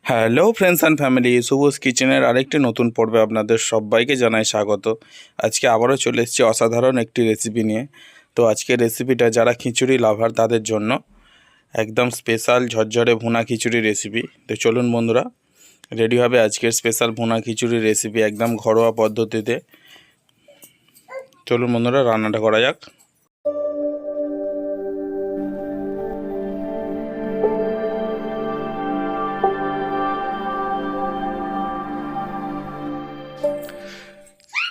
Hello friends and family, শুভস কিচেনের আরেকটি নতুন পর্বে আপনাদের সবাইকে জানাই স্বাগত। আজকে আবারও চলে এসেছি অসাধারণ একটি রেসিপি নিয়ে। তো আজকের রেসিপিটা যারা খিচুড়ি লাভার তাদের জন্য একদম স্পেশাল ঝরঝরে ভুনা খিচুড়ি রেসিপি। তো চলুন বন্ধুরা, রেডি হবে আজকের স্পেশাল ভুনা খিচুড়ি রেসিপি একদম ঘরোয়া পদ্ধতিতে। চলুন বন্ধুরা, রান্নাটা করা যাক।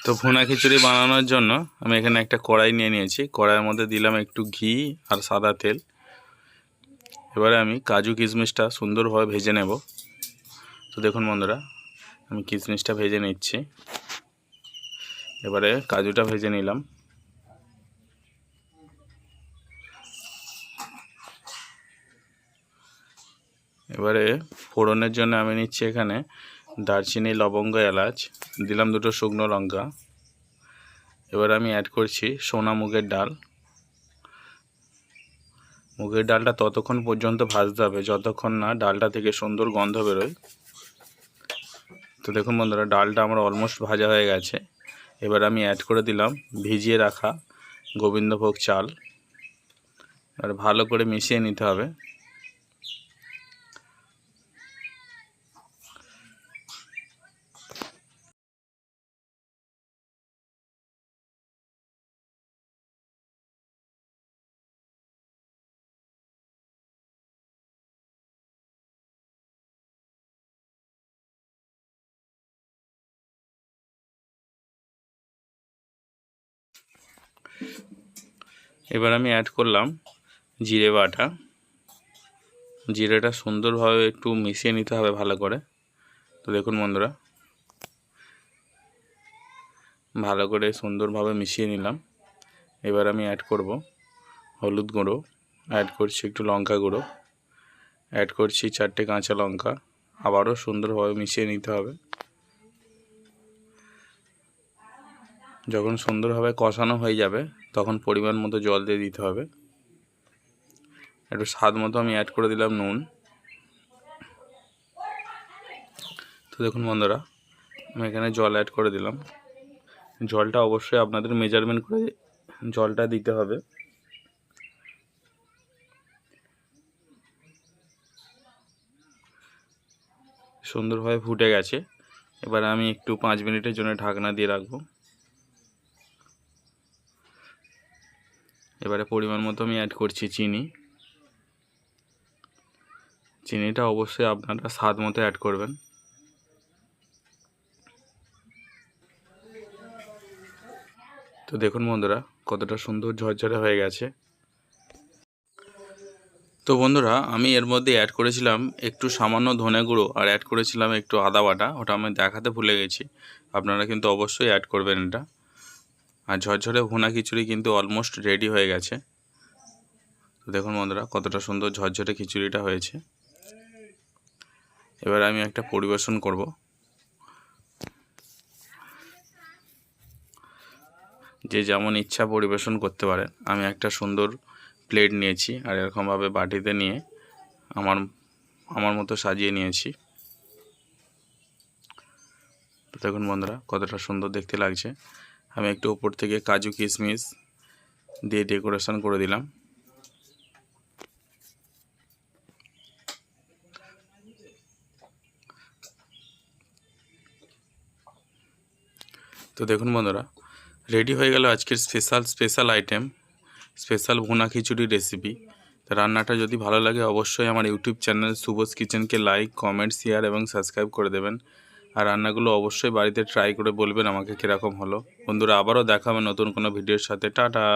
তো ভুনা খিচুড়ি বানানোর জন্য আমি এখানে একটা কড়াই নিয়ে নিয়েছি। কড়াইয়ের মধ্যে দিলাম একটু ঘি আর সাদা তেল। এবারে আমি কাজু কিশমিশটা সুন্দরভাবে ভেজে নেব। তো দেখুন বন্ধুরা, আমি কিশমিশটা ভেজে নিচ্ছি। এবারে কাজুটা ভেজে নিলাম। এবারে ফোড়নের জন্য আমি নিচ্ছি এখানে দারচিনি, লবঙ্গ, এলাচ, দিলাম দুটো শুকনো লঙ্কা। এবারে আমি অ্যাড করছি সোনা মুগের ডাল। মুগের ডালটা ততক্ষণ পর্যন্ত ভাজতে হবে যতক্ষণ না ডালটা থেকে সুন্দর গন্ধ বেরোয়। তো দেখুন বন্ধুরা, ডালটা আমার অলমোস্ট ভাজা হয়ে গেছে। এবার আমি অ্যাড করে দিলাম ভিজিয়ে রাখা গোবিন্দভোগ চাল। আর ভালো করে মিশিয়ে নিতে হবে। এবার আমি অ্যাড করলাম জিরে বাটা। জিরেটা সুন্দরভাবে একটু মিশিয়ে নিতে হবে ভালো করে। তো দেখুন বন্ধুরা, ভালো করে সুন্দরভাবে মিশিয়ে নিলাম। এবার আমি অ্যাড করব হলুদ গুঁড়ো, অ্যাড করছি একটু লঙ্কা গুঁড়ো, অ্যাড করছি 4টে কাঁচা লঙ্কা। আবারও সুন্দরভাবে মিশিয়ে নিতে হবে। যখন সুন্দরভাবে কষানো হয়ে যাবে তখন পরিমাণ মতো জল দিয়ে দিতে হবে। একটু স্বাদ মতো আমি অ্যাড করে দিলাম নুন। তো দেখুন বন্ধুরা, আমি এখানে জল অ্যাড করে দিলাম। জলটা অবশ্যই আপনাদের মেজারমেন্ট করে জলটা দিতে হবে। সুন্দরভাবে ফুটে গেছে। এবার আমি একটু 5 মিনিটের জন্য ঢাকনা দিয়ে রাখবো। এবারে পরিমাণ মতো আমি অ্যাড করছি চিনি। চিনিটা অবশ্যই আপনারা স্বাদ মতো অ্যাড করবেন। তো দেখুন বন্ধুরা, কতটা সুন্দর ঝরঝরে হয়ে গেছে। তো বন্ধুরা, আমি এর মধ্যে অ্যাড করেছিলাম একটু সামান্য ধনে গুঁড়ো আর অ্যাড করেছিলাম একটু আদা বাটা। ওটা আমি দেখাতে ভুলে গেছি। আপনারা কিন্তু অবশ্যই অ্যাড করবেন এটা। আর ঝরঝরে ভুনা খিচুড়ি কিন্তু অলমোস্ট রেডি হয়ে গেছে। তো দেখুন বন্ধুরা, কতটা সুন্দর ঝরঝরে খিচুড়িটা হয়েছে। এবার আমি একটা পরিবেশন করব। যে যেমন ইচ্ছা পরিবেশন করতে পারেন। আমি একটা সুন্দর প্লেট নিয়েছি আর এরকমভাবে বাটিতে নিয়ে আমার মতো সাজিয়ে নিয়েছি। তো দেখুন বন্ধুরা, কতটা সুন্দর দেখতে লাগছে। আমি একটু উপর থেকে কাজু কিশমিশ দিয়ে ডেকোরেশন করে দিলাম। তো দেখুন বন্ধুরা, রেডি হয়ে গেল আজকের স্পেশাল আইটেম, স্পেশাল ভুনা খিচুড়ি রেসিপি। তো রান্নাটা যদি ভালো লাগে অবশ্যই আমার YouTube channel শুভস কিচেনকে like, comment, share এবং সাবস্ক্রাইব করে দেবেন। আর রান্নাগুলো অবশ্যই বাড়িতে ট্রাই করে বলবেন আমাকে কীরকম হলো। বন্ধুরা, আবারও দেখা হবে নতুন কোনো ভিডিওর সাথে। টাটা।